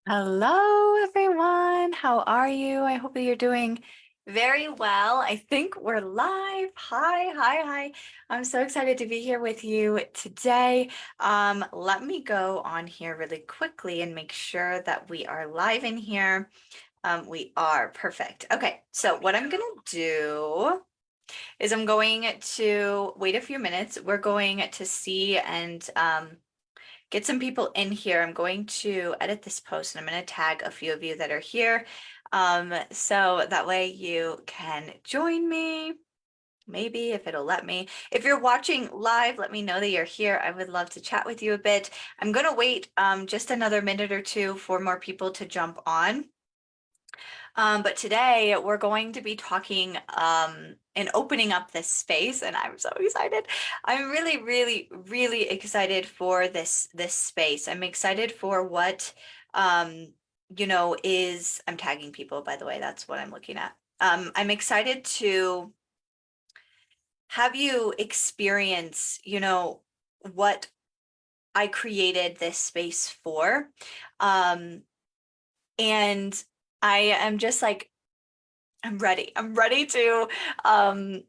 Hello, everyone. How are you? I hope that you're doing very well. I think we're live. Hi. I'm so excited to be here with you today. Let me go on here really quickly and make sure that we are live in here. We are perfect. Okay, so what I'm gonna do is I'm going to wait a few minutes. We're going to see and get some people in here. I'm going to edit this post and I'm going to tag a few of you that are here. So that way you can join me. Maybe if it'll let me. If you're watching live, let me know that you're here. I would love to chat with you a bit. I'm going to wait just another minute or two for more people to jump on. But today we're going to be talking and opening up this space, and I'm so excited. I'm really excited for this space. I'm excited for what I'm tagging people, by the way, that's what I'm looking at. I'm excited to have you experience, what I created this space for. And I am just like I'm ready. I'm ready to um,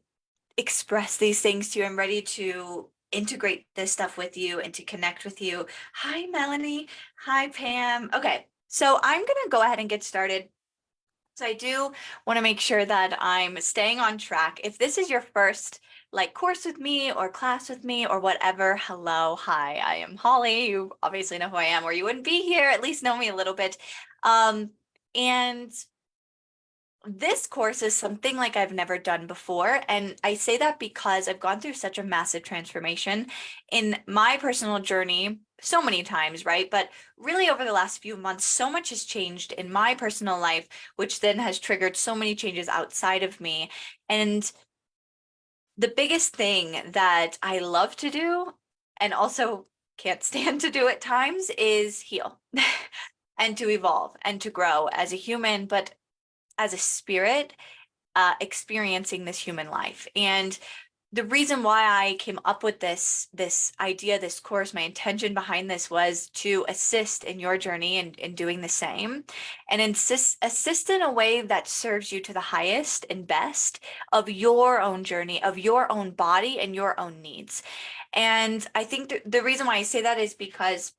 express these things to you. I'm ready to integrate this stuff with you and to connect with you. Hi, Melanie. Hi, Pam. Okay, so I'm going to go ahead and get started. So I do want to make sure that I'm staying on track. If this is your first course with me or class with me or whatever, hello, hi, I am Holly. You obviously know who I am, or you wouldn't be here, at least know me a little bit. And this course is something like I've never done before. And I say that because I've gone through such a massive transformation in my personal journey so many times, right? But really over the last few months, so much has changed in my personal life, which then has triggered so many changes outside of me. And the biggest thing that I love to do and also can't stand to do at times is heal and to evolve and to grow as a human, but as a spirit experiencing this human life. And the reason why I came up with this idea, this course, my intention behind this was to assist in your journey and in doing the same, and assist in a way that serves you to the highest and best of your own journey, of your own body and your own needs. And I think the reason why I say that is because,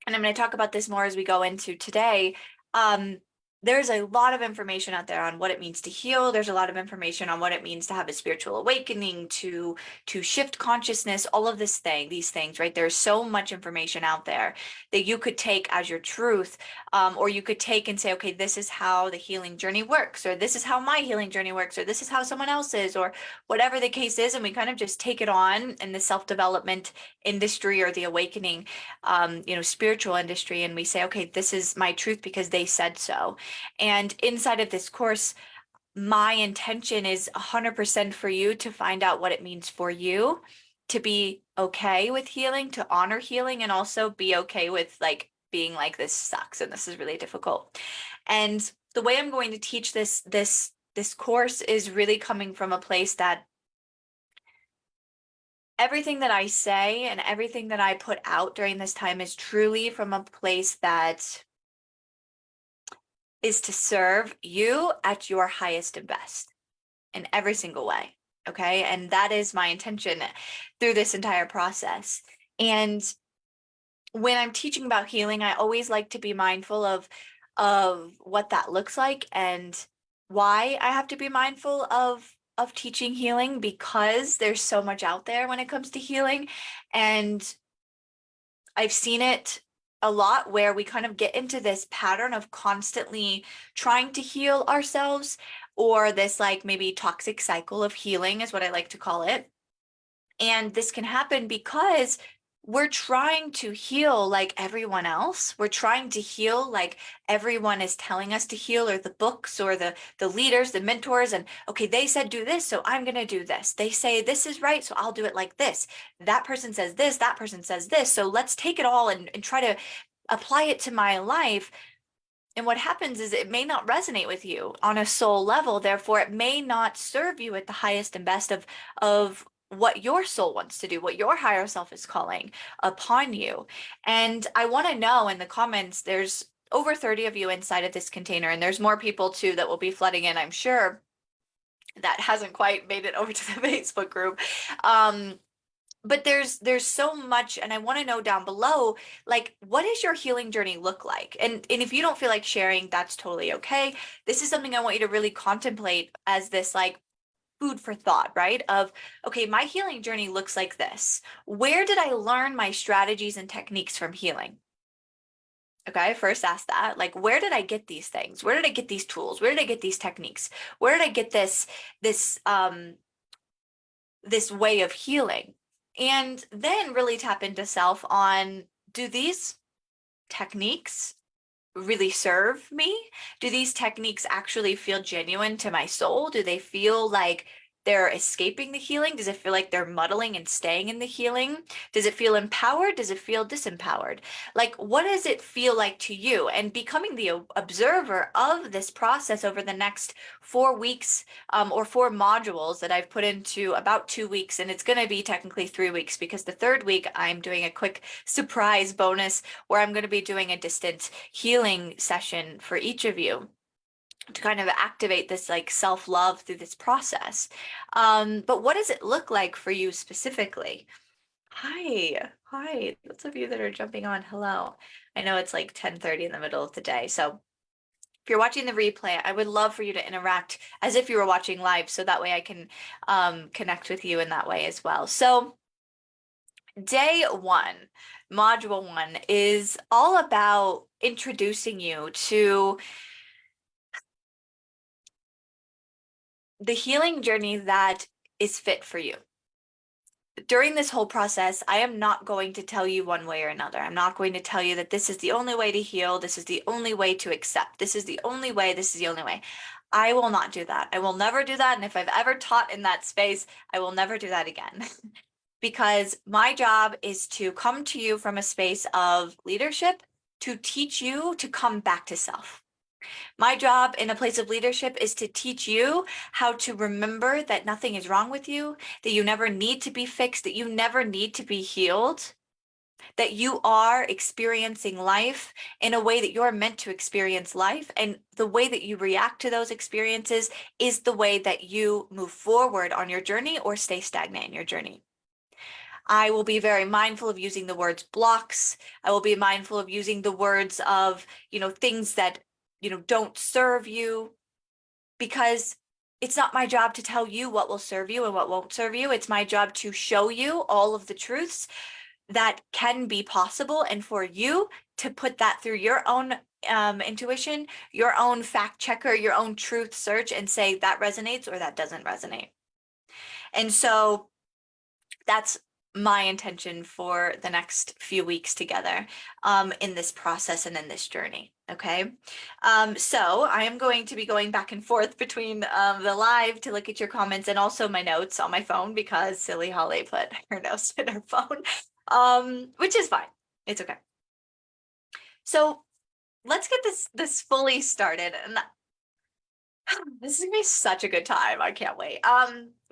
and I'm going to talk about this more as we go into today. There's a lot of information out there on what it means to heal. There's a lot of information on what it means to have a spiritual awakening, to shift consciousness, all of these things, right? There's so much information out there that you could take as your truth, or you could take and say, okay, this is how the healing journey works, or this is how my healing journey works, or this is how someone else's, or whatever the case is, and we kind of just take it on in the self-development industry or the awakening spiritual industry, and we say, okay, this is my truth because they said so. And inside of this course, my intention is 100% for you to find out what it means for you to be okay with healing, to honor healing, and also be okay with being like, this sucks and this is really difficult. And the way I'm going to teach this course is really coming from a place that everything that I say and everything that I put out during this time is truly from a place that is to serve you at your highest and best in every single way. Okay. And that is my intention through this entire process. And when I'm teaching about healing, I always like to be mindful of what that looks like and why I have to be mindful of teaching healing, because there's so much out there when it comes to healing. And I've seen it a lot where we kind of get into this pattern of constantly trying to heal ourselves, or this maybe toxic cycle of healing is what I like to call it. And this can happen because we're trying to heal like everyone else. We're trying to heal like everyone is telling us to heal, or the books, or the leaders, the mentors, and okay, they said do this, so I'm going to do this. They say this is right, so I'll do it like this. That person says this, that person says this. So let's take it all and try to apply it to my life. And what happens is it may not resonate with you on a soul level. Therefore, it may not serve you at the highest and best of what your soul wants to do, what your higher self is calling upon you. And I want to know in the comments, over 30 of you inside of this container, and there's more people too that will be flooding in, I'm sure, that hasn't quite made it over to the Facebook group. But there's so much, and I want to know down below, like, what does your healing journey look like? And if you don't feel like sharing, that's totally okay. This is something I want you to really contemplate as this like food for thought, right? Of, okay, my healing journey looks like this. Where did I learn my strategies and techniques from healing? Okay, first ask that. Like, where did I get these things? Where did I get these tools? Where did I get these techniques? Where did I get this way of healing? And then really tap into self on, do these techniques really serve me? Do these techniques actually feel genuine to my soul? Do they feel like they're escaping the healing? Does it feel like they're muddling and staying in the healing? Does it feel empowered? Does it feel disempowered? Like, what does it feel like to you? And becoming the observer of this process over the next 4 weeks, or 4 modules that I've put into about 2 weeks. And it's going to be technically 3 weeks, because the third week I'm doing a quick surprise bonus where I'm going to be doing a distant healing session for each of you to kind of activate this like self-love through this process. But what does it look like for you specifically? Hi, lots of you that are jumping on. Hello. I know it's like 10:30 in the middle of the day, so if you're watching the replay, I would love for you to interact as if you were watching live, so that way I can connect with you in that way as well. So day one, module one, is all about introducing you to the healing journey that is fit for you. During this whole process, I am not going to tell you one way or another. I'm not going to tell you that this is the only way to heal, this is the only way to accept, this is the only way, this is the only way. I will not do that. I will never do that. And if I've ever taught in that space, I will never do that again. Because my job is to come to you from a space of leadership to teach you to come back to self. My job in a place of leadership is to teach you how to remember that nothing is wrong with you, that you never need to be fixed, that you never need to be healed, that you are experiencing life in a way that you're meant to experience life. And the way that you react to those experiences is the way that you move forward on your journey or stay stagnant in your journey. I will be very mindful of using the words blocks. I will be mindful of using the words of, things that, don't serve you, because it's not my job to tell you what will serve you and what won't serve you. It's my job to show you all of the truths that can be possible, and for you to put that through your own intuition, your own fact checker, your own truth search, and say that resonates or that doesn't resonate. And so that's my intention for the next few weeks together, in this process and in this journey. Okay. So I am going to be going back and forth between the live to look at your comments and also my notes on my phone, because silly Holly put her notes in her phone, which is fine. It's okay. So let's get this fully started. And this is gonna be such a good time. I can't wait.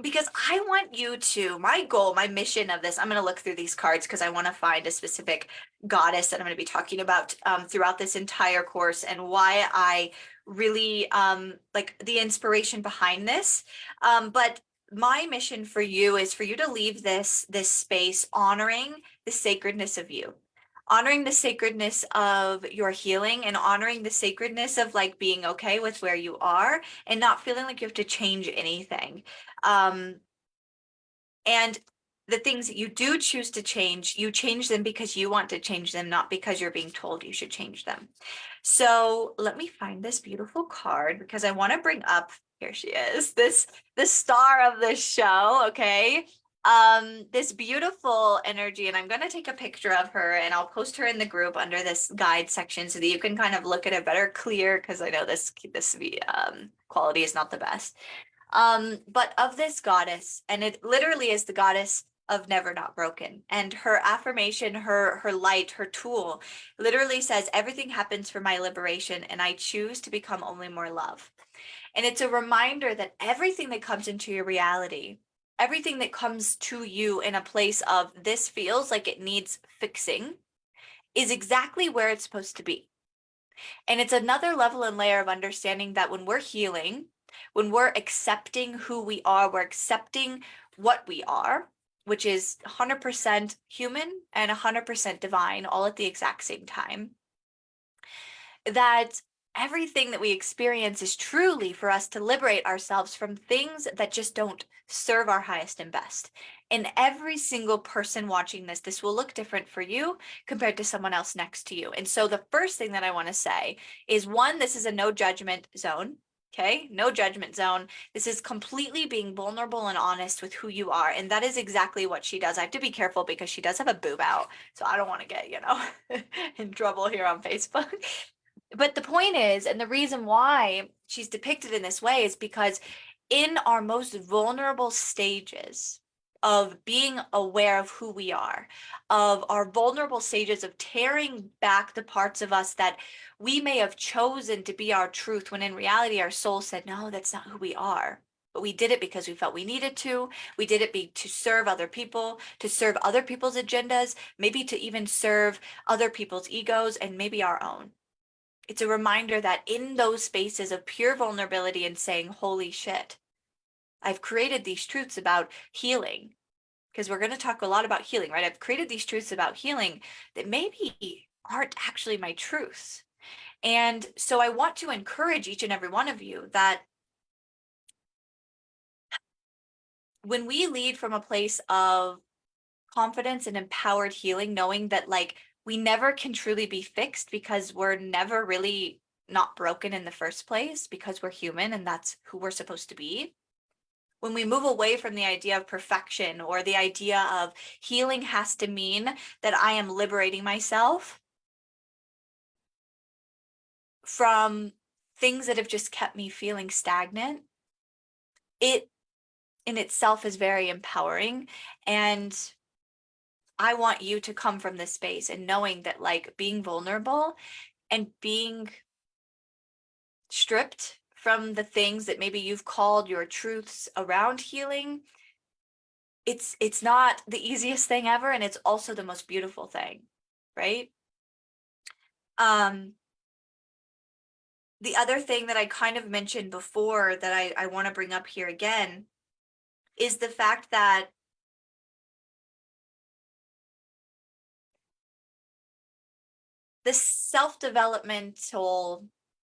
Because I want you to, my goal, my mission of this, I'm gonna look through these cards because I want to find a specific goddess that I'm gonna be talking about throughout this entire course, and why I really like the inspiration behind this. But my mission for you is for you to leave this space honoring the sacredness of you, honoring the sacredness of your healing, and honoring the sacredness of like being okay with where you are and not feeling like you have to change anything. And the things that you do choose to change, you change them because you want to change them, not because you're being told you should change them. So let me find this beautiful card, because I want to bring up, here she is, the star of the show, okay? This beautiful energy, and I'm going to take a picture of her and I'll post her in the group under this guide section so that you can kind of look at it better clear, because I know this quality is not the best. But of this goddess, and it literally is the goddess of never not broken, and her affirmation, her light, her tool literally says, everything happens for my liberation and I choose to become only more love. And it's a reminder that everything that comes into your reality, everything that comes to you in a place of this feels like it needs fixing, is exactly where it's supposed to be. And it's another level and layer of understanding that when we're healing, when we're accepting who we are, we're accepting what we are, which is 100% human and 100% divine, all at the exact same time, that everything that we experience is truly for us to liberate ourselves from things that just don't serve our highest and best. And every single person watching this will look different for you compared to someone else next to you. And so the first thing that I want to say is, one, this is a no judgment zone. Okay, no judgment zone. This is completely being vulnerable and honest with who you are. And that is exactly what she does. I have to be careful because she does have a boob out. So I don't want to get, in trouble here on Facebook. But the point is, and the reason why she's depicted in this way is because in our most vulnerable stages of being aware of who we are, of our vulnerable stages of tearing back the parts of us that we may have chosen to be our truth, when in reality our soul said, no, that's not who we are. But we did it because we felt we needed to. We did it to serve other people, to serve other people's agendas, maybe to even serve other people's egos and maybe our own. It's a reminder that in those spaces of pure vulnerability and saying, holy shit, I've created these truths about healing, because we're going to talk a lot about healing, right? I've created these truths about healing that maybe aren't actually my truths. And so I want to encourage each and every one of you that when we lead from a place of confidence and empowered healing, knowing that like we never can truly be fixed because we're never really not broken in the first place, because we're human and that's who we're supposed to be. When we move away from the idea of perfection, or the idea of healing has to mean that I am liberating myself from things that have just kept me feeling stagnant, it in itself is very empowering. And I want you to come from this space and knowing that like being vulnerable and being stripped from the things that maybe you've called your truths around healing, it's not the easiest thing ever, and it's also the most beautiful thing, right? Um, the other thing that I kind of mentioned before that I want to bring up here again is the fact that the self-developmental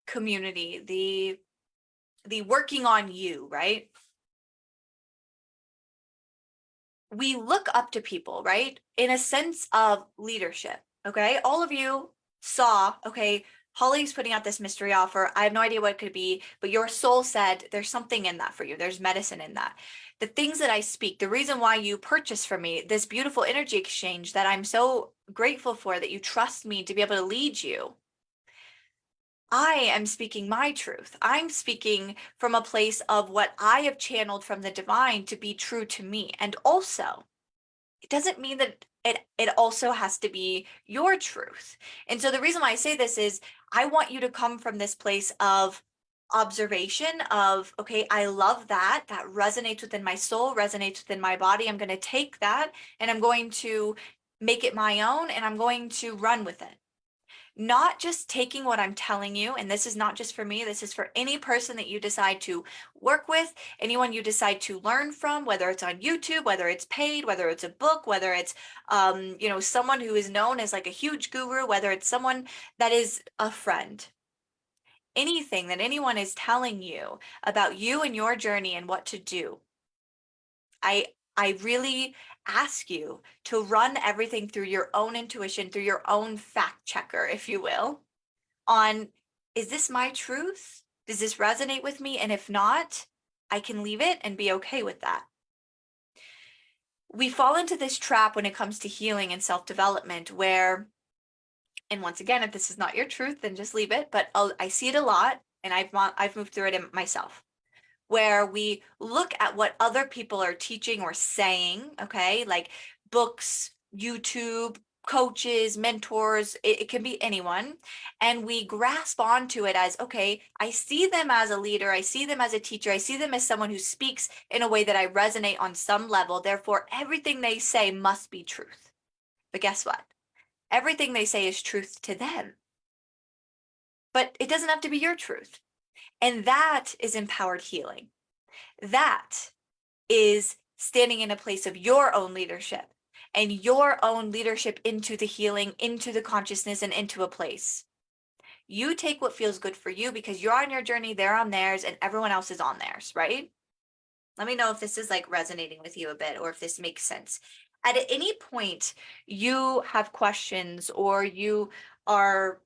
community, the working on you, right? We look up to people, right? In a sense of leadership. Okay. All of you saw, okay, Holly's putting out this mystery offer. I have no idea what it could be, but your soul said there's something in that for you. There's medicine in that. The things that I speak, the reason why you purchase from me, this beautiful energy exchange that I'm so grateful for, that you trust me to be able to lead you. I am speaking my truth. I'm speaking from a place of what I have channeled from the divine to be true to me. And also, it doesn't mean that it also has to be your truth. And so the reason why I say this is I want you to come from this place of observation of, okay, I love that. That resonates within my soul, resonates within my body. I'm going to take that and I'm going to make it my own, and I'm going to run with it. Not just taking what I'm telling you, and this is not just for me, this is for any person that you decide to work with, anyone you decide to learn from, whether it's on YouTube, whether it's paid, whether it's a book, whether it's someone who is known as like a huge guru, whether it's someone that is a friend. Anything that anyone is telling you about you and your journey and what to do, I really ask you to run everything through your own intuition, through your own fact checker, if you will, on, is this my truth? Does this resonate with me? And if not, I can leave it and be okay with that. We fall into this trap when it comes to healing and self-development where, and once again, if this is not your truth, then just leave it. But I see it a lot, and I've moved through it myself, where we look at what other people are teaching or saying, okay, like books, YouTube, coaches, mentors, it can be anyone. And we grasp onto it as, okay, I see them as a leader, I see them as a teacher, I see them as someone who speaks in a way that I resonate on some level. Therefore, everything they say must be truth. But guess what? Everything they say is truth to them. but it doesn't have to be your truth. And that is empowered healing. That is standing in a place of your own leadership and your own leadership into the healing, into the consciousness, and into a place. You take what feels good for you because you're on your journey, they're on theirs, and everyone else is on theirs, right? Let me know if this is like resonating with you a bit or if this makes sense. At any point you have questions or you are,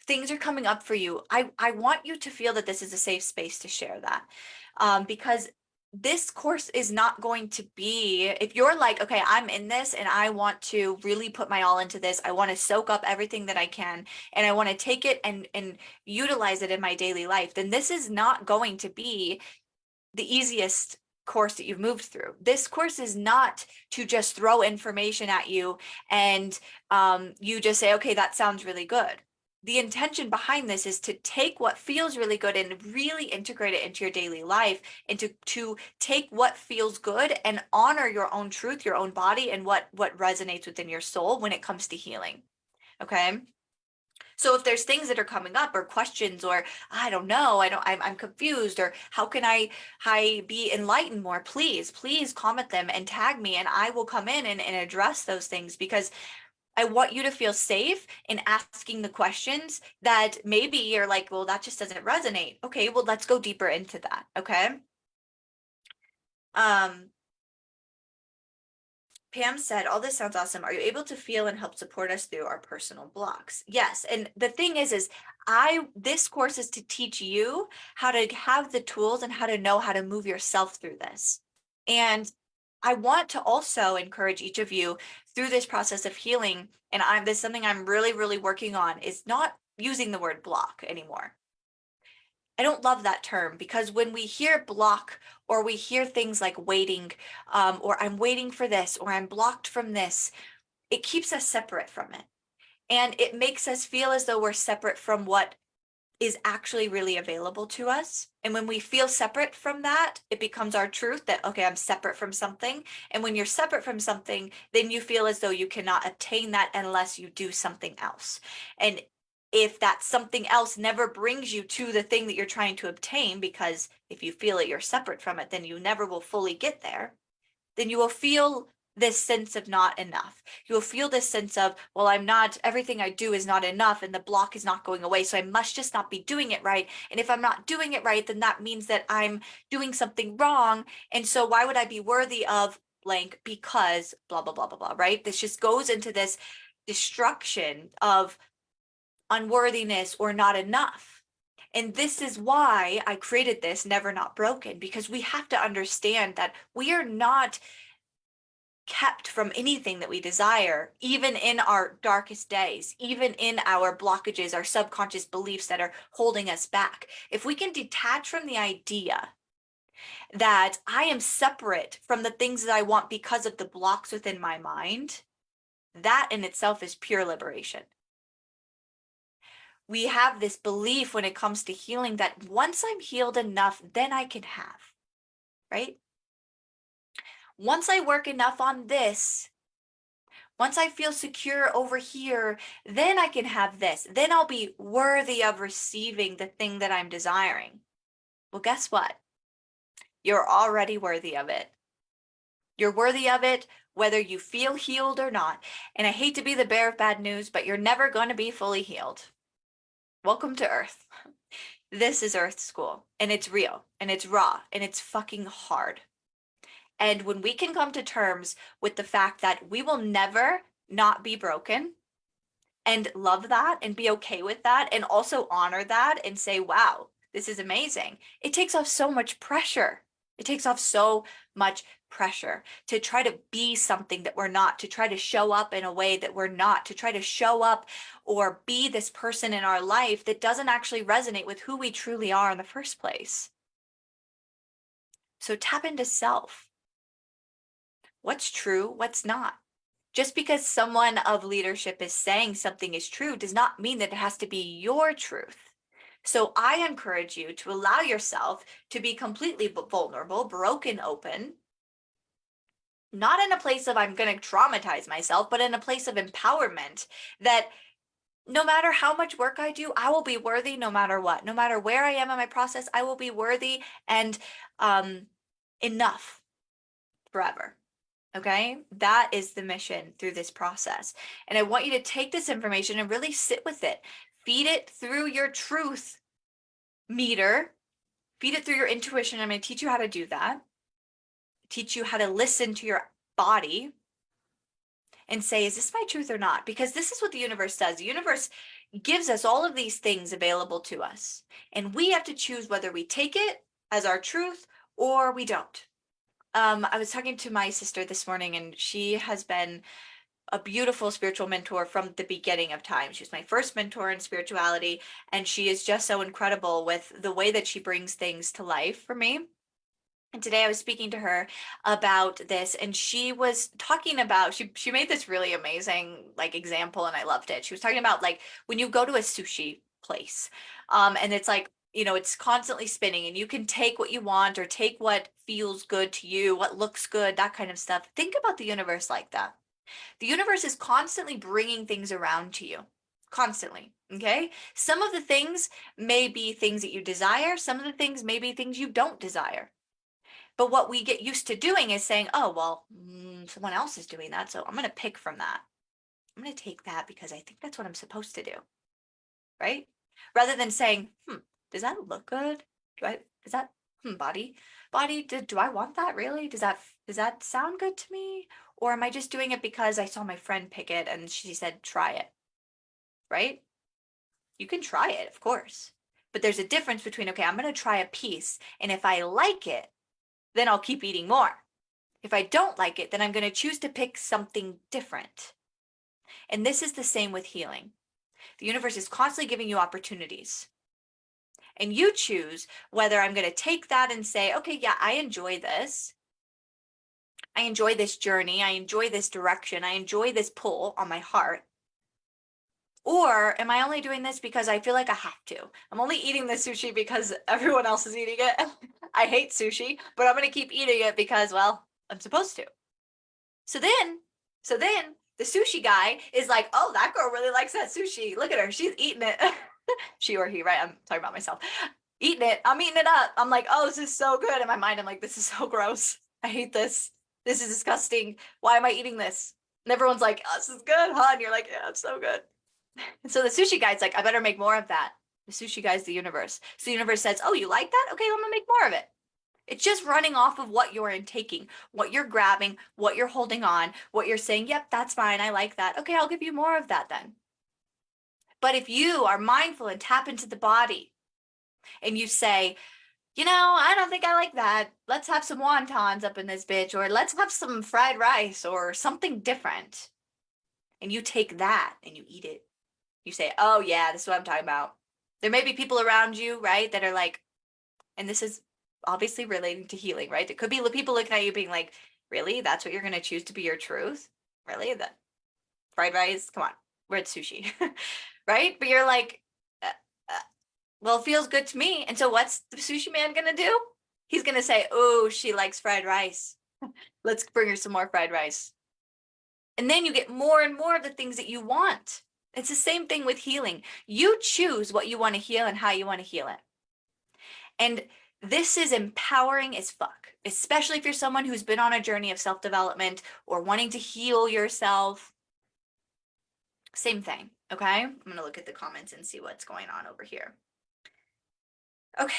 things are coming up for you, I want you to feel that this is a safe space to share that. Because this course is not going to be, if you're like, okay, I'm in this and I want to really put my all into this, I want to soak up everything that I can, and I want to take it and utilize it in my daily life, then this is not going to be the easiest course that you've moved through. This course is not to just throw information at you and you just say, okay, that sounds really good. The intention behind this is to take what feels really good and really integrate it into your daily life, and to take what feels good and honor your own truth, your own body, and what resonates within your soul when it comes to healing. Okay. So if there's things that are coming up or questions or I don't know, I'm confused, or how can I be enlightened more, please comment them and tag me, and I will come in and address those things, because I want you to feel safe in asking the questions that maybe you're like, well, that just doesn't resonate. Okay, well, let's go deeper into that. Okay. Um, Pam said, all this sounds awesome. Are you able to feel and help support us through our personal blocks? Yes. And the thing is this course is to teach you how to have the tools and how to know how to move yourself through this. And I want to also encourage each of you through this process of healing. And this is something I'm really, really working on, is not using the word block anymore. I don't love that term, because when we hear block or we hear things like waiting, or I'm waiting for this, or I'm blocked from this, it keeps us separate from it. And it makes us feel as though we're separate from what is actually really available to us. And when we feel separate from that, it becomes our truth that, okay, I'm separate from something. And when you're separate from something, then you feel as though you cannot attain that unless you do something else. And if that something else never brings you to the thing that you're trying to obtain, because if you feel that you're separate from it, then you never will fully get there, then you will feel this sense of not enough. You will feel this sense of, well, everything I do is not enough, and the block is not going away, so I must just not be doing it right. And if I'm not doing it right, then that means that I'm doing something wrong. And so why would I be worthy of blank? Because blah, blah, blah, blah, blah, right? This just goes into this destruction of unworthiness or not enough. And this is why I created this Never Not Broken, because we have to understand that we are not kept from anything that we desire, even in our darkest days, even in our blockages, our subconscious beliefs that are holding us back. If we can detach from the idea that I am separate from the things that I want because of the blocks within my mind, that in itself is pure liberation. We have this belief when it comes to healing that once I'm healed enough, then I can have, right? Once I work enough on this, once I feel secure over here, then I can have this. Then I'll be worthy of receiving the thing that I'm desiring. Well, guess what? You're already worthy of it. You're worthy of it, whether you feel healed or not. And I hate to be the bearer of bad news, but you're never going to be fully healed. Welcome to Earth. This is Earth School, and it's real, and it's raw, and it's fucking hard. And when we can come to terms with the fact that we will never not be broken, and love that and be okay with that, and also honor that and say, wow, this is amazing, it takes off so much pressure. It takes off so much pressure to try to be something that we're not, to try to show up in a way that we're not, to try to show up or be this person in our life that doesn't actually resonate with who we truly are in the first place. So tap into self. What's true? What's not? Just because someone of leadership is saying something is true does not mean that it has to be your truth. So I encourage you to allow yourself to be completely vulnerable, broken open, not in a place of I'm going to traumatize myself, but in a place of empowerment that no matter how much work I do, I will be worthy no matter what. No matter where I am in my process, I will be worthy and um, enough forever. Okay, that is the mission through this process. And I want you to take this information and really sit with it. Feed it through your truth meter, feed it through your intuition. I'm going to teach you how to do that, teach you how to listen to your body and say, is this my truth or not? Because this is what the universe does. The universe gives us all of these things available to us, and we have to choose whether we take it as our truth or we don't. I was talking to my sister this morning, and she has been a beautiful spiritual mentor from the beginning of time. She was my first mentor in spirituality, and she is just so incredible with the way that she brings things to life for me. And today I was speaking to her about this, and she was talking about, she made this really amazing like example, and I loved it. She was talking about like when you go to a sushi place, and it's like, it's constantly spinning, and you can take what you want or take what feels good to you, what looks good, that kind of stuff. Think about the universe like that. The universe is constantly bringing things around to you, constantly. Okay. Some of the things may be things that you desire. Some of the things may be things you don't desire. But what we get used to doing is saying, oh, well, someone else is doing that. So I'm going to pick from that. I'm going to take that because I think that's what I'm supposed to do. Right. Rather than saying, does that look good? Is that, body, do I want that really? Does that sound good to me? Or am I just doing it because I saw my friend pick it and she said, try it? Right. You can try it, of course. But there's a difference between, okay, I'm going to try a piece. And if I like it, then I'll keep eating more. If I don't like it, then I'm going to choose to pick something different. And this is the same with healing. The universe is constantly giving you opportunities. And you choose whether I'm going to take that and say, okay, yeah, I enjoy this. I enjoy this journey. I enjoy this direction. I enjoy this pull on my heart. Or am I only doing this because I feel like I have to? I'm only eating the sushi because everyone else is eating it. I hate sushi, but I'm going to keep eating it because, well, I'm supposed to. So then the sushi guy is like, oh, that girl really likes that sushi. Look at her. She's eating it. She or he, right? I'm talking about myself. Eating it. I'm eating it up. I'm like, oh, this is so good. In my mind, I'm like, this is so gross. I hate this. This is disgusting. Why am I eating this? And everyone's like, oh, this is good, huh? And you're like, yeah, it's so good. And so the sushi guy's like, I better make more of that. The sushi guy's the universe. So the universe says, oh, you like that? Okay, I'm gonna make more of it. It's just running off of what you're intaking, what you're grabbing, what you're holding on, what you're saying, yep, that's fine. I like that. Okay, I'll give you more of that then. But if you are mindful and tap into the body and you say, I don't think I like that. Let's have some wontons up in this bitch, or let's have some fried rice or something different. And you take that and you eat it. You say, oh, yeah, this is what I'm talking about. There may be people around you, right, that are like, and this is obviously relating to healing, right? It could be people looking at you being like, really? That's what you're going to choose to be your truth? Really? That fried rice? Come on, we're at sushi, right? But you're like, uh, uh, well, it feels good to me. And so what's the sushi man going to do? He's going to say, oh, she likes fried rice. Let's bring her some more fried rice. And then you get more and more of the things that you want. It's the same thing with healing. You choose what you want to heal and how you want to heal it. And this is empowering as fuck, especially if you're someone who's been on a journey of self-development or wanting to heal yourself. Same thing, okay? I'm going to look at the comments and see what's going on over here. Okay.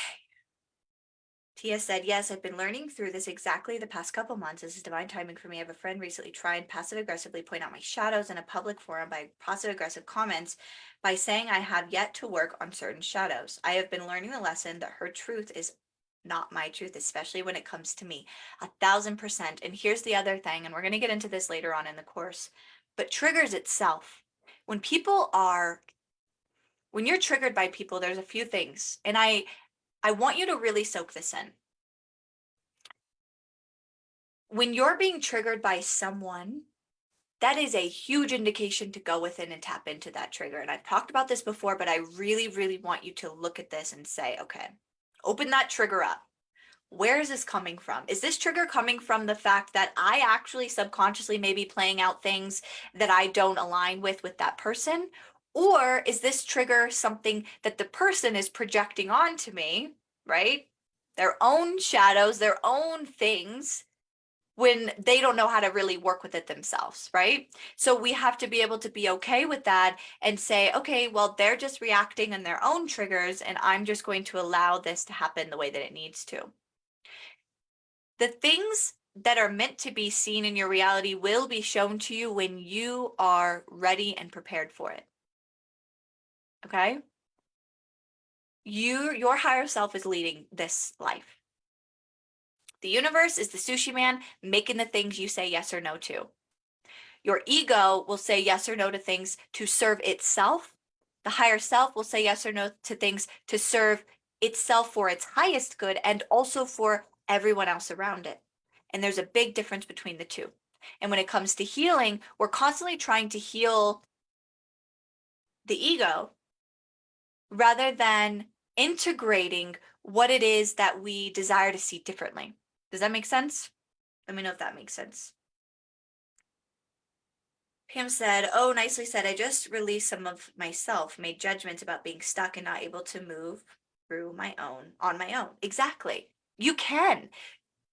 Tia said, yes, I've been learning through this exactly the past couple months. This is divine timing for me. I have a friend recently tried passive aggressively point out my shadows in a public forum by passive aggressive comments by saying I have yet to work on certain shadows. I have been learning the lesson that her truth is not my truth, especially when it comes to me. 1,000%. And here's the other thing, and we're going to get into this later on in the course, but triggers itself. When you're triggered by people, there's a few things. And I want you to really soak this in. When you're being triggered by someone, that is a huge indication to go within and tap into that trigger. And I've talked about this before, but I really, really want you to look at this and say, okay, open that trigger up. Where is this coming from? Is this trigger coming from the fact that I actually subconsciously may be playing out things that I don't align with that person? Or is this trigger something that the person is projecting onto me, right? Their own shadows, their own things, when they don't know how to really work with it themselves, right? So we have to be able to be okay with that and say, okay, well, they're just reacting on their own triggers, and I'm just going to allow this to happen the way that it needs to. The things that are meant to be seen in your reality will be shown to you when you are ready and prepared for it. Okay? Your higher self is leading this life. The universe is the sushi man making the things you say yes or no to. Your ego will say yes or no to things to serve itself. The higher self will say yes or no to things to serve itself for its highest good and also for everyone else around it. And there's a big difference between the two. And when it comes to healing, we're constantly trying to heal the ego rather than integrating what it is that we desire to see differently. Does that make sense? Let me know if that makes sense. Pam said, oh, nicely said. I just released some of myself, made judgments about being stuck and not able to move through on my own. Exactly. You can.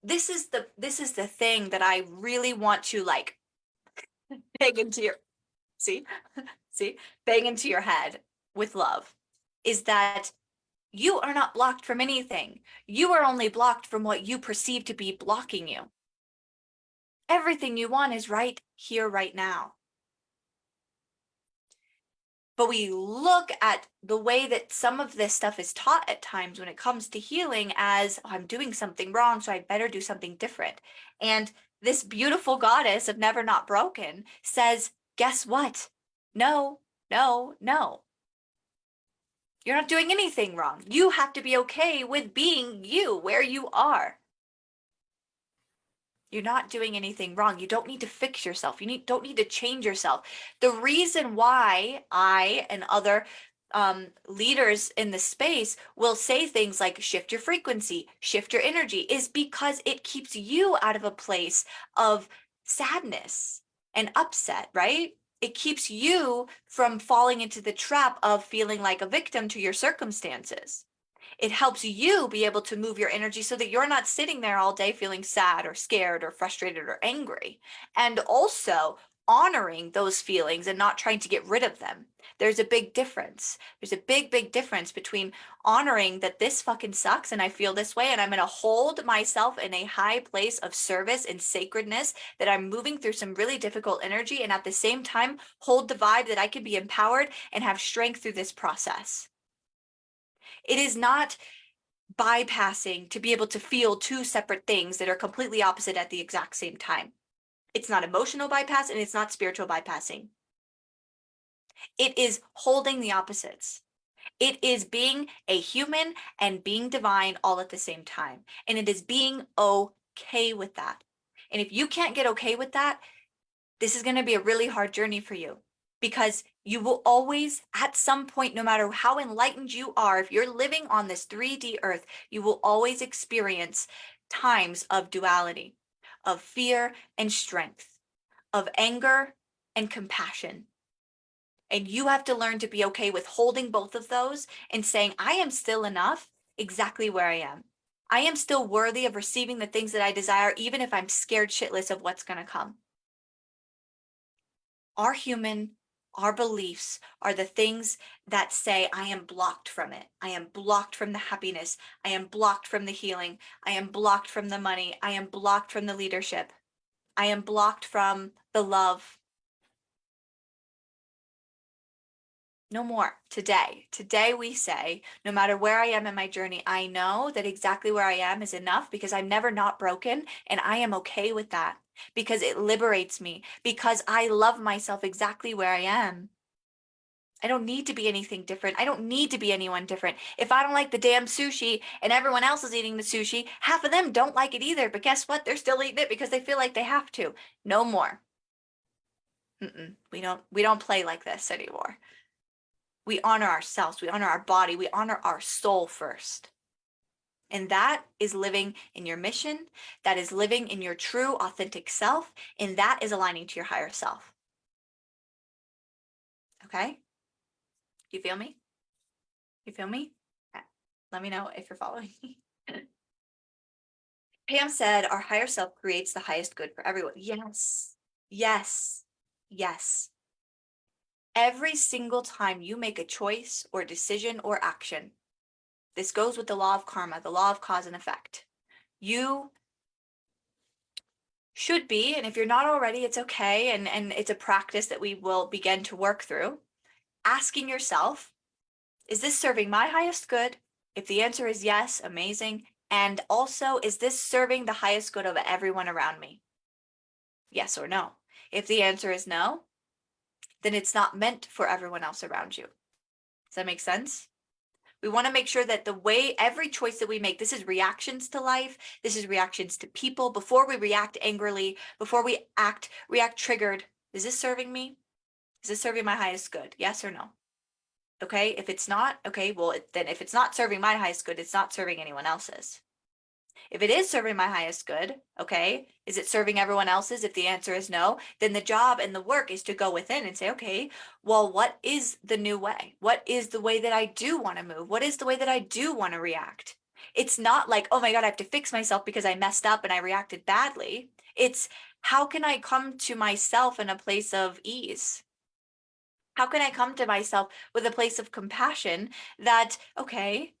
This is the thing that I really want to like bang into your see, see, bang into your head with love is that you are not blocked from anything. You are only blocked from what you perceive to be blocking you. Everything you want is right here, right now. But we look at the way that some of this stuff is taught at times when it comes to healing as, oh, I'm doing something wrong, so I better do something different. And this beautiful goddess of Never Not Broken says, guess what? No, no, no. You're not doing anything wrong. You have to be okay with being you where you are. You're not doing anything wrong. You don't need to fix yourself. Don't need to change yourself. The reason why I and other leaders in the space will say things like shift your frequency, shift your energy, is because it keeps you out of a place of sadness and upset, right? It keeps you from falling into the trap of feeling like a victim to your circumstances. It helps you be able to move your energy so that you're not sitting there all day feeling sad or scared or frustrated or angry. And also honoring those feelings and not trying to get rid of them. There's a big difference. There's a big, big difference between honoring that this fucking sucks and I feel this way and I'm going to hold myself in a high place of service and sacredness that I'm moving through some really difficult energy and at the same time hold the vibe that I can be empowered and have strength through this process. It is not bypassing to be able to feel two separate things that are completely opposite at the exact same time. It's not emotional bypass and it's not spiritual bypassing. It is holding the opposites. It is being a human and being divine all at the same time. And it is being okay with that. And if you can't get okay with that, this is going to be a really hard journey for you because you will always, at some point, no matter how enlightened you are, if you're living on this 3D earth, you will always experience times of duality, of fear and strength, of anger and compassion. And you have to learn to be okay with holding both of those and saying, I am still enough exactly where I am. I am still worthy of receiving the things that I desire, even if I'm scared shitless of what's going to come. Our beliefs are the things that say, I am blocked from it. I am blocked from the happiness. I am blocked from the healing. I am blocked from the money. I am blocked from the leadership. I am blocked from the love. No more. Today we say, no matter where I am in my journey, I know that exactly where I am is enough because I'm never not broken and I am okay with that because it liberates me because I love myself exactly where I am. I don't need to be anything different. I don't need to be anyone different. If I don't like the damn sushi and everyone else is eating the sushi, half of them don't like it either. But guess what? They're still eating it because they feel like they have to. No more. We don't play like this anymore. We honor ourselves, we honor our body, we honor our soul first. And that is living in your mission, that is living in your true, authentic self, and that is aligning to your higher self. Okay? You feel me? You feel me? Okay. Let me know if you're following me. Pam said, our higher self creates the highest good for everyone. Yes, yes, yes. Every single time you make a choice or decision or action, this goes with the law of karma, the law of cause and effect. You should be, and if you're not already, it's okay. And it's a practice that we will begin to work through. Asking yourself, is this serving my highest good? If the answer is yes, amazing. And also, is this serving the highest good of everyone around me? Yes or no. If the answer is no, then it's not meant for everyone else around you. Does that make sense? We want to make sure that the way every choice that we make, this is reactions to life, this is reactions to people. Before we react angrily, before we react triggered, is this serving me? Is this serving my highest good? Yes or no? Okay, if it's not, okay, well, then if it's not serving my highest good, it's not serving anyone else's. If it is serving my highest good, okay, is it serving everyone else's? If the answer is no, then the job and the work is to go within and say, okay, well, what is the new way? What is the way that I do want to move? What is the way that I do want to react? It's not like, oh my God, I have to fix myself because I messed up and I reacted badly. It's how can I come to myself in a place of ease? How can I come to myself with a place of compassion that, okay,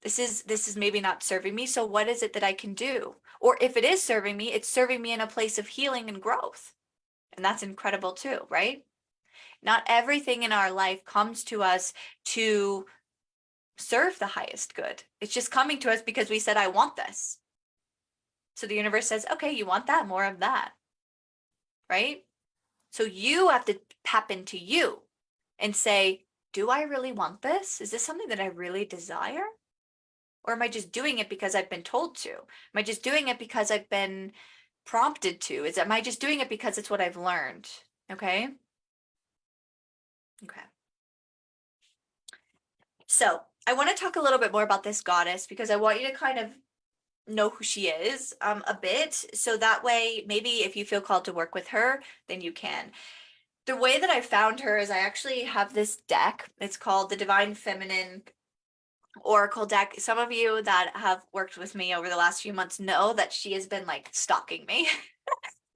this is maybe not serving me, so what is it that I can do? Or if it is serving me, it's serving me in a place of healing and growth. And that's incredible too, right? Not everything in our life comes to us to serve the highest good. It's just coming to us because we said, I want this. So the universe says, okay, you want that, more of that, right? So you have to tap into you and say, do I really want this? Is this something that I really desire? Or am I just doing it because I've been told to? Am I just doing it because I've been prompted to? Am I just doing it because it's what I've learned? Okay. Okay. So I want to talk a little bit more about this goddess because I want you to kind of know who she is a bit. So that way, maybe if you feel called to work with her, then you can. The way that I found her is I actually have this deck. It's called the Divine Feminine Oracle deck. Some of you that have worked with me over the last few months know that she has been like stalking me,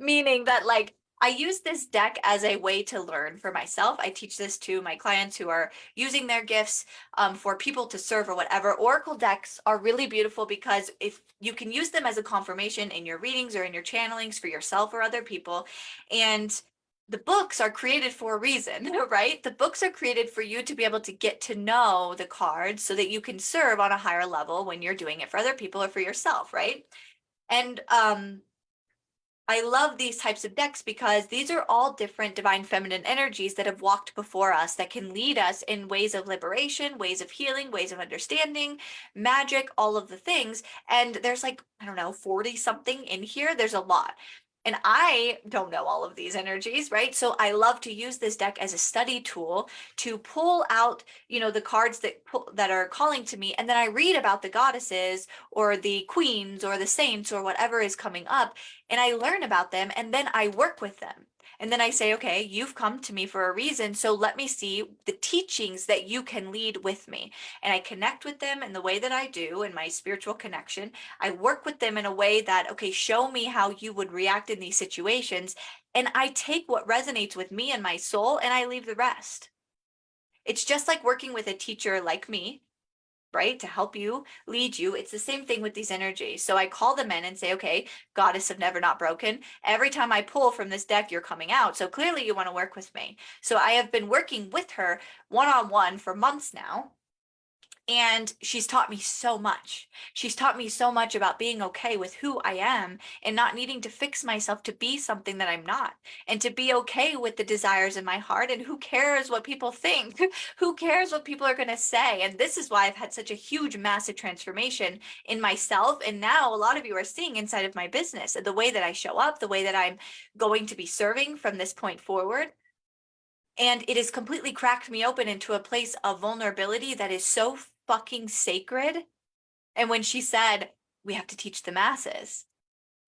meaning that like I use this deck as a way to learn for myself. I teach this to my clients who are using their gifts for people to serve or whatever. Oracle decks are really beautiful because if you can use them as a confirmation in your readings or in your channelings for yourself or other people. And the books are created for a reason, right? The books are created for you to be able to get to know the cards so that you can serve on a higher level when you're doing it for other people or for yourself, right? And I love these types of decks because these are all different divine feminine energies that have walked before us that can lead us in ways of liberation, ways of healing, ways of understanding, magic, all of the things. And there's like, I don't know, 40 something in here. There's a lot. And I don't know all of these energies, right? So I love to use this deck as a study tool to pull out, the cards that are calling to me. And then I read about the goddesses or the queens or the saints or whatever is coming up, and I learn about them and then I work with them. And then I say, okay, you've come to me for a reason. So let me see the teachings that you can lead with me. And I connect with them in the way that I do in my spiritual connection. I work with them in a way that, okay, show me how you would react in these situations. And I take what resonates with me and my soul and I leave the rest. It's just like working with a teacher like me, right? To help you, lead you. It's the same thing with these energies. So I call them in and say, okay, goddess of never not broken. Every time I pull from this deck, you're coming out. So clearly you want to work with me. So I have been working with her one-on-one for months now. And she's taught me so much. She's taught me so much about being okay with who I am and not needing to fix myself to be something that I'm not, and to be okay with the desires in my heart. And who cares what people think? Who cares what people are going to say? And this is why I've had such a huge, massive transformation in myself. And now a lot of you are seeing inside of my business the way that I show up, the way that I'm going to be serving from this point forward. And it has completely cracked me open into a place of vulnerability that is so fucking sacred. And when she said, we have to teach the masses,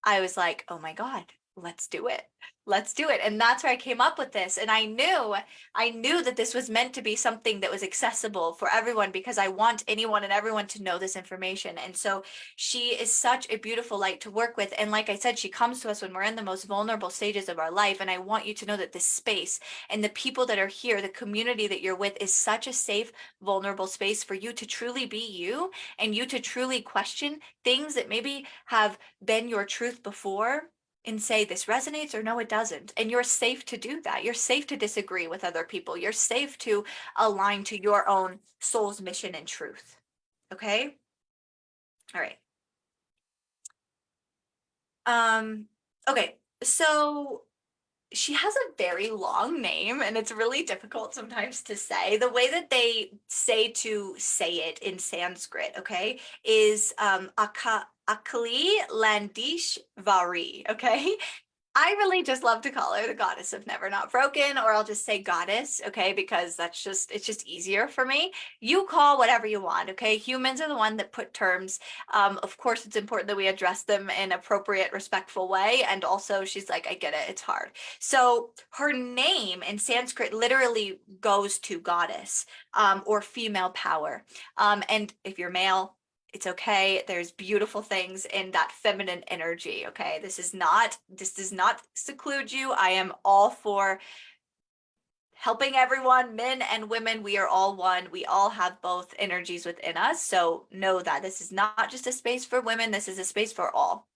I was like, oh my God, let's do it. Let's do it. And that's where I came up with this. And I knew that this was meant to be something that was accessible for everyone because I want anyone and everyone to know this information. And so she is such a beautiful light to work with. And like I said, she comes to us when we're in the most vulnerable stages of our life. And I want you to know that this space and the people that are here, the community that you're with is such a safe, vulnerable space for you to truly be you and you to truly question things that maybe have been your truth before and say this resonates or no, it doesn't. And you're safe to do that. You're safe to disagree with other people. You're safe to align to your own soul's mission and truth. Okay? All right. Okay. So she has a very long name and it's really difficult sometimes to say. The way that they say to say it in Sanskrit, okay, is Akali Landish Vari, okay? I really just love to call her the goddess of never not broken, or I'll just say goddess, okay, because it's just easier for me. You call whatever you want, okay? Humans are the one that put terms. Of course, it's important that we address them in appropriate, respectful way. And also, she's like, I get it, it's hard. So her name in Sanskrit literally goes to goddess, or female power. And if you're male, it's okay. There's beautiful things in that feminine energy. Okay. This does not seclude you. I am all for helping everyone, men and women. We are all one. We all have both energies within us. So know that this is not just a space for women. This is a space for all.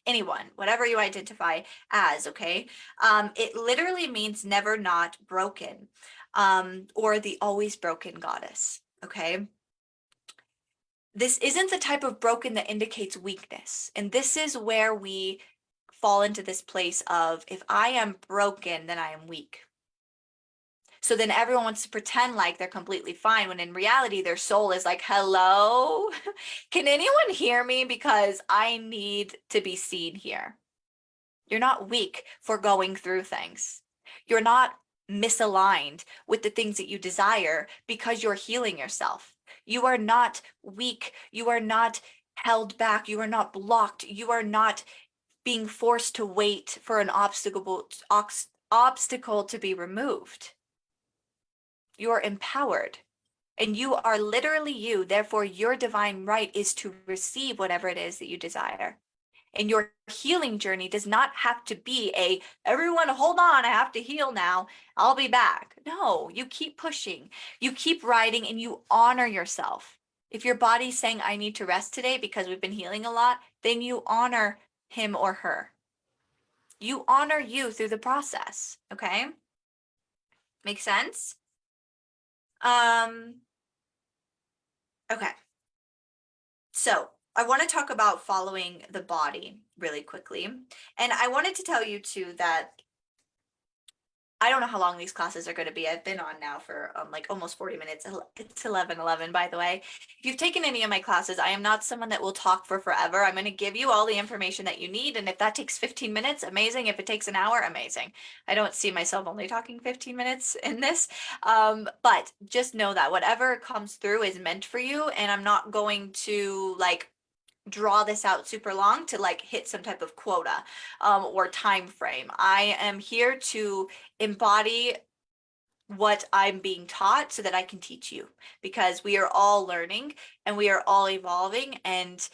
Anyone, whatever you identify as, okay. It literally means never not broken, or the always broken goddess. Okay. This isn't the type of broken that indicates weakness. And this is where we fall into this place of, if I am broken, then I am weak. So then everyone wants to pretend like they're completely fine when in reality, their soul is like, hello, can anyone hear me? Because I need to be seen here. You're not weak for going through things. You're not misaligned with the things that you desire because you're healing yourself. You are not weak. You are not held back. You are not blocked. You are not being forced to wait for an obstacle to be removed. You're empowered and you are literally you. Therefore, your divine right is to receive whatever it is that you desire. And your healing journey does not have to be everyone hold on, I have to heal now, I'll be back. No, you keep pushing, you keep riding, and you honor yourself. If your body's saying, I need to rest today because we've been healing a lot, then you honor him or her. You honor you through the process, okay? Make sense? Okay. So I want to talk about following the body really quickly. And I wanted to tell you too that I don't know how long these classes are going to be. I've been on now for like almost 40 minutes. It's 11:11, by the way. If you've taken any of my classes, I am not someone that will talk for forever. I'm going to give you all the information that you need. And if that takes 15 minutes, amazing. If it takes an hour, amazing. I don't see myself only talking 15 minutes in this. But just know that whatever comes through is meant for you. And I'm not going to like draw this out super long to like hit some type of quota, or time frame. I am here to embody what I'm being taught so that I can teach you, because we are all learning and we are all evolving. And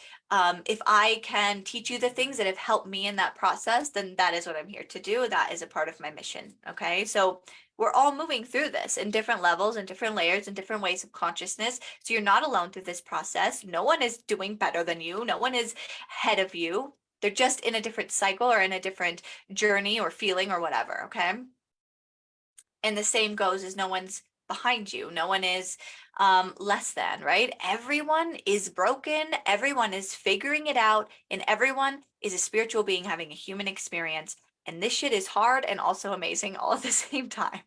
if I can teach you the things that have helped me in that process, then that is what I'm here to do. That is a part of my mission. Okay. So we're all moving through this in different levels and different layers and different ways of consciousness. So you're not alone through this process. No one is doing better than you. No one is ahead of you. They're just in a different cycle or in a different journey or feeling or whatever. Okay. And the same goes as no one's behind you. No one is less than, right? Everyone is broken. Everyone is figuring it out. And everyone is a spiritual being having a human experience. And this shit is hard and also amazing all at the same time.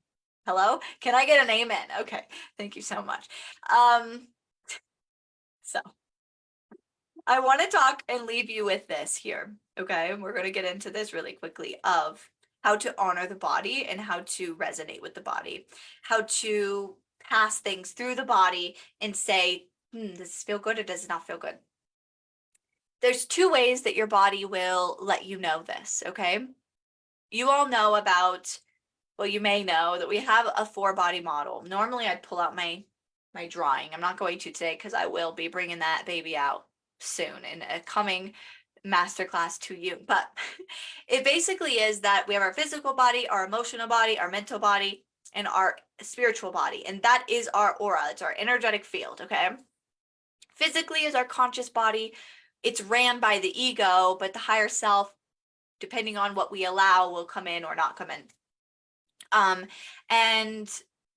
Hello? Can I get an amen? Okay. Thank you so much. So I want to talk and leave you with this here. Okay. We're going to get into this really quickly of how to honor the body and how to resonate with the body, how to pass things through the body and say, does this feel good or does it not feel good? There's two ways that your body will let you know this, okay? You all know about, well, you may know that we have a 4-body model. Normally I'd pull out my drawing. I'm not going to today because I will be bringing that baby out soon in a coming masterclass to you. But it basically is that we have our physical body, our emotional body, our mental body, and our spiritual body. And that is our aura. It's our energetic field, okay? Physically is our conscious body. It's ran by the ego, but the higher self, depending on what we allow, will come in or not come in. And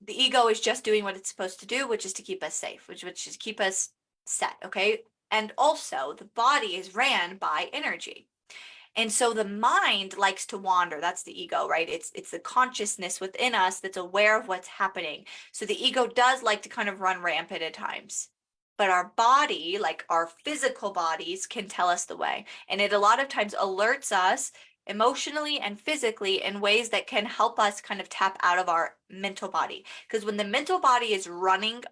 the ego is just doing what it's supposed to do, which is to keep us safe, which is keep us set, okay? And also the body is ran by energy. And so the mind likes to wander. That's the ego, right? It's the consciousness within us that's aware of what's happening. So the ego does like to kind of run rampant at times. But our body, like our physical bodies, can tell us the way. And it a lot of times alerts us emotionally and physically in ways that can help us kind of tap out of our mental body. Because when the mental body is running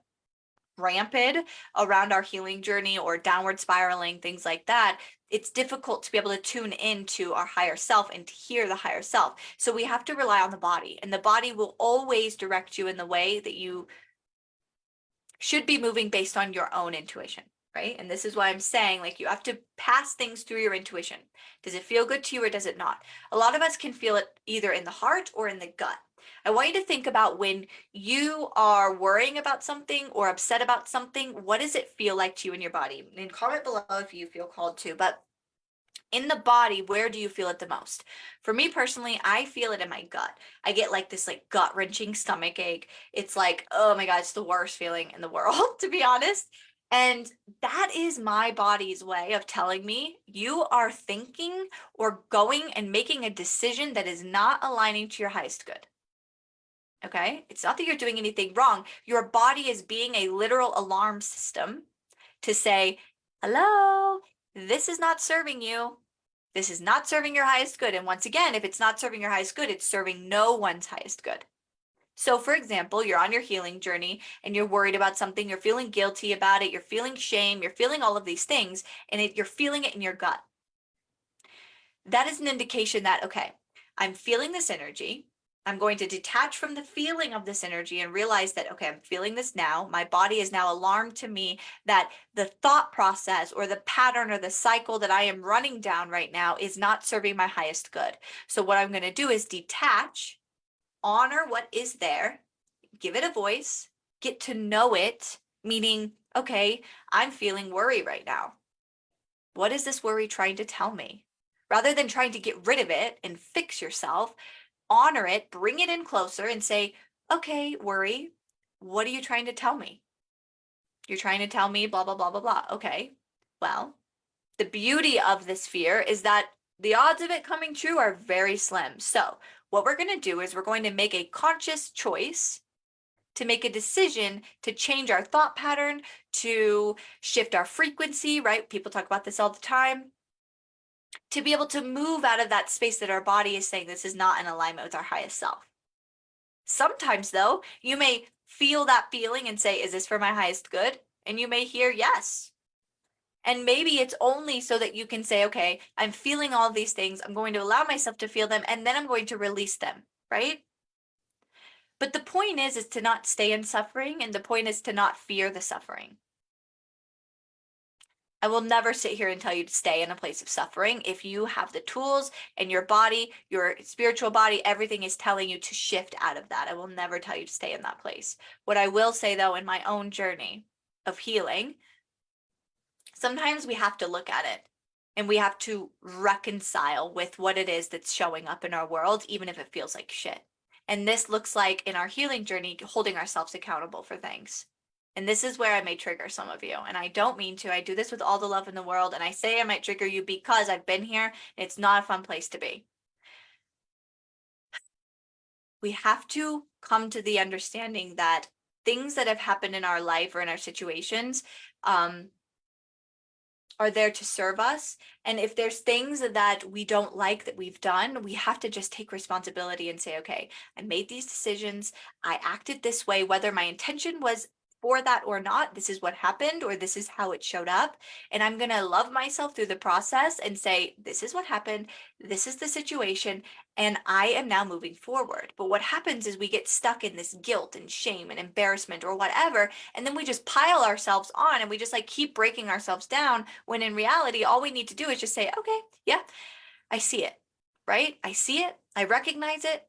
rampant around our healing journey or downward spiraling, things like that, it's difficult to be able to tune into our higher self and to hear the higher self. So we have to rely on the body, and the body will always direct you in the way that you should be moving based on your own intuition, right? And this is why I'm saying, like, you have to pass things through your intuition. Does it feel good to you or does it not? A lot of us can feel it either in the heart or in the gut. I want you to think about when you are worrying about something or upset about something, what does it feel like to you in your body? And comment below if you feel called to, but in the body, where do you feel it the most? For me personally, I feel it in my gut. I get like this like gut wrenching stomach ache. It's like, oh my God, it's the worst feeling in the world, to be honest. And that is my body's way of telling me you are thinking or going and making a decision that is not aligning to your highest good. Okay? It's not that you're doing anything wrong. Your body is being a literal alarm system to say, hello, this is not serving you. This is not serving your highest good. And once again, if it's not serving your highest good, it's serving no one's highest good. So for example, you're on your healing journey and you're worried about something, you're feeling guilty about it, you're feeling shame, you're feeling all of these things, and you're feeling it in your gut. That is an indication that, okay, I'm feeling this energy. I'm going to detach from the feeling of this energy and realize that, okay, I'm feeling this now. My body is now alarmed to me that the thought process or the pattern or the cycle that I am running down right now is not serving my highest good. So what I'm going to do is detach, honor what is there, give it a voice, get to know it, meaning, okay, I'm feeling worry right now. What is this worry trying to tell me? Rather than trying to get rid of it and fix yourself, honor it, bring it in closer and say, okay, worry, what are you trying to tell me? You're trying to tell me blah, blah, blah, blah, blah. Okay, well, the beauty of this fear is that the odds of it coming true are very slim. So what we're going to do is we're going to make a conscious choice to make a decision to change our thought pattern, to shift our frequency, right? People talk about this all the time. To be able to move out of that space that our body is saying this is not in alignment with our highest self. Sometimes, though, you may feel that feeling and say, is this for my highest good? And you may hear yes. And maybe it's only so that you can say, okay, I'm feeling all these things. I'm going to allow myself to feel them, and then I'm going to release them, right? But the point is to not stay in suffering, and the point is to not fear the suffering. I will never sit here and tell you to stay in a place of suffering. If you have the tools and your body, your spiritual body, everything is telling you to shift out of that. I will never tell you to stay in that place. What I will say though, in my own journey of healing, sometimes we have to look at it and we have to reconcile with what it is that's showing up in our world, even if it feels like shit. And this looks like in our healing journey, holding ourselves accountable for things. And this is where I may trigger some of you. And I don't mean to. I do this with all the love in the world. And I say I might trigger you because I've been here. And it's not a fun place to be. We have to come to the understanding that things that have happened in our life or in our situations are there to serve us. And if there's things that we don't like that we've done, we have to just take responsibility and say, okay, I made these decisions. I acted this way, whether my intention was for that or not. This is what happened, or this is how it showed up. And I'm going to love myself through the process and say, this is what happened. This is the situation. And I am now moving forward. But what happens is we get stuck in this guilt and shame and embarrassment or whatever. And then we just pile ourselves on and we just like keep breaking ourselves down, when in reality, all we need to do is just say, okay, yeah, I see it, right? I see it. I recognize it.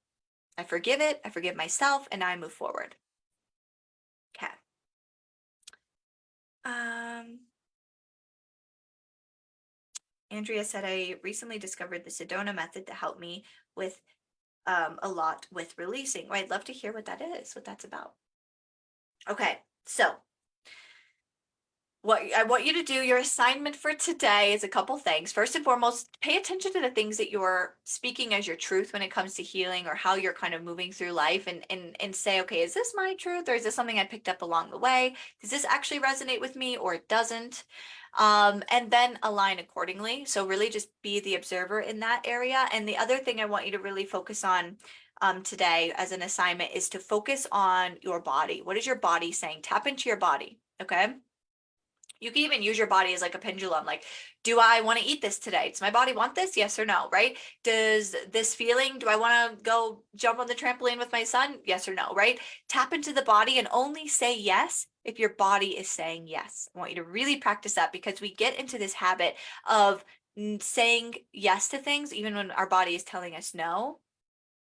I forgive it. I forgive myself, and I move forward. Okay. Andrea said, I recently discovered the Sedona method to help me with a lot with releasing. Well, I'd love to hear what that is, what that's about. Okay, so what I want you to do, your assignment for today is a couple things. First and foremost, pay attention to the things that you're speaking as your truth when it comes to healing, or how you're kind of moving through life, and say, okay, is this my truth, or is this something I picked up along the way? Does this actually resonate with me, or it doesn't? And then align accordingly. So really just be the observer in that area. And the other thing I want you to really focus on today as an assignment is to focus on your body. What is your body saying? Tap into your body. Okay. You can even use your body as like a pendulum. Like, do I want to eat this today? Does my body want this? Yes or no, right? Does this feeling, do I want to go jump on the trampoline with my son? Yes or no, right? Tap into the body and only say yes if your body is saying yes. I want you to really practice that, because we get into this habit of saying yes to things even when our body is telling us no.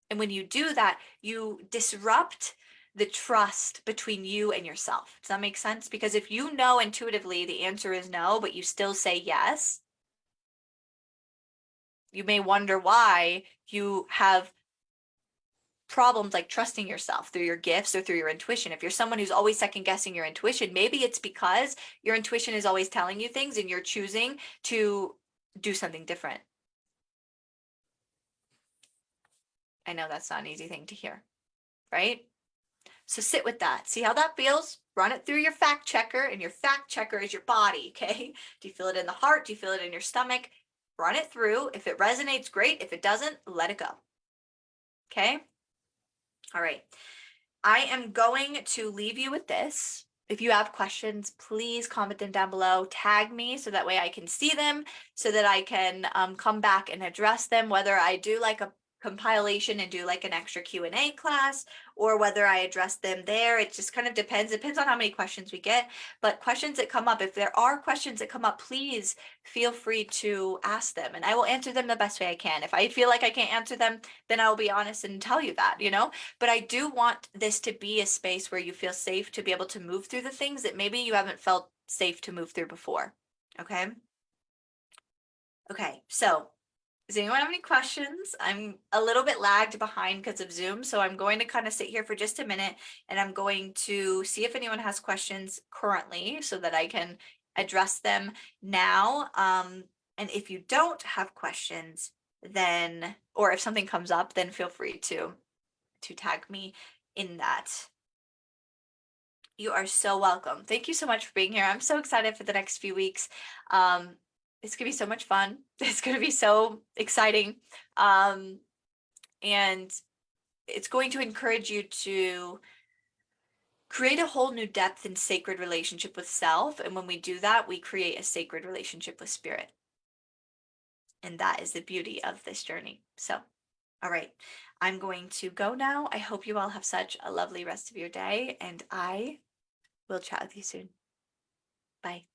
And when you do that, you disrupt the trust between you and yourself. Does that make sense? Because if you know intuitively the answer is no, but you still say yes, you may wonder why you have problems like trusting yourself through your gifts or through your intuition. If you're someone who's always second guessing your intuition, maybe it's because your intuition is always telling you things and you're choosing to do something different. I know that's not an easy thing to hear, right? So sit with that. See how that feels? Run it through your fact checker, and your fact checker is your body, okay? Do you feel it in the heart? Do you feel it in your stomach? Run it through. If it resonates, great. If it doesn't, let it go. Okay? All right. I am going to leave you with this. If you have questions, please comment them down below. Tag me so that way I can see them, so that I can come back and address them, whether I do like a compilation and do like an extra Q&A class, or whether I address them there. It just kind of depends. It depends on how many questions we get. But questions that come up, if there are questions that come up, please feel free to ask them, and I will answer them the best way I can. If I feel like I can't answer them, then I'll be honest and tell you that, but I do want this to be a space where you feel safe to be able to move through the things that maybe you haven't felt safe to move through before. Okay. Okay. So does anyone have any questions? I'm a little bit lagged behind because of Zoom. So I'm going to kind of sit here for just a minute, and I'm going to see if anyone has questions currently so that I can address them now. And if you don't have questions, then, or if something comes up, then feel free to tag me in that. You are so welcome. Thank you so much for being here. I'm so excited for the next few weeks. It's gonna be so much fun. It's gonna be so exciting. And it's going to encourage you to create a whole new depth and sacred relationship with self. And when we do that, we create a sacred relationship with spirit. And that is the beauty of this journey. So, all right, I'm going to go now. I hope you all have such a lovely rest of your day, and I will chat with you soon. Bye.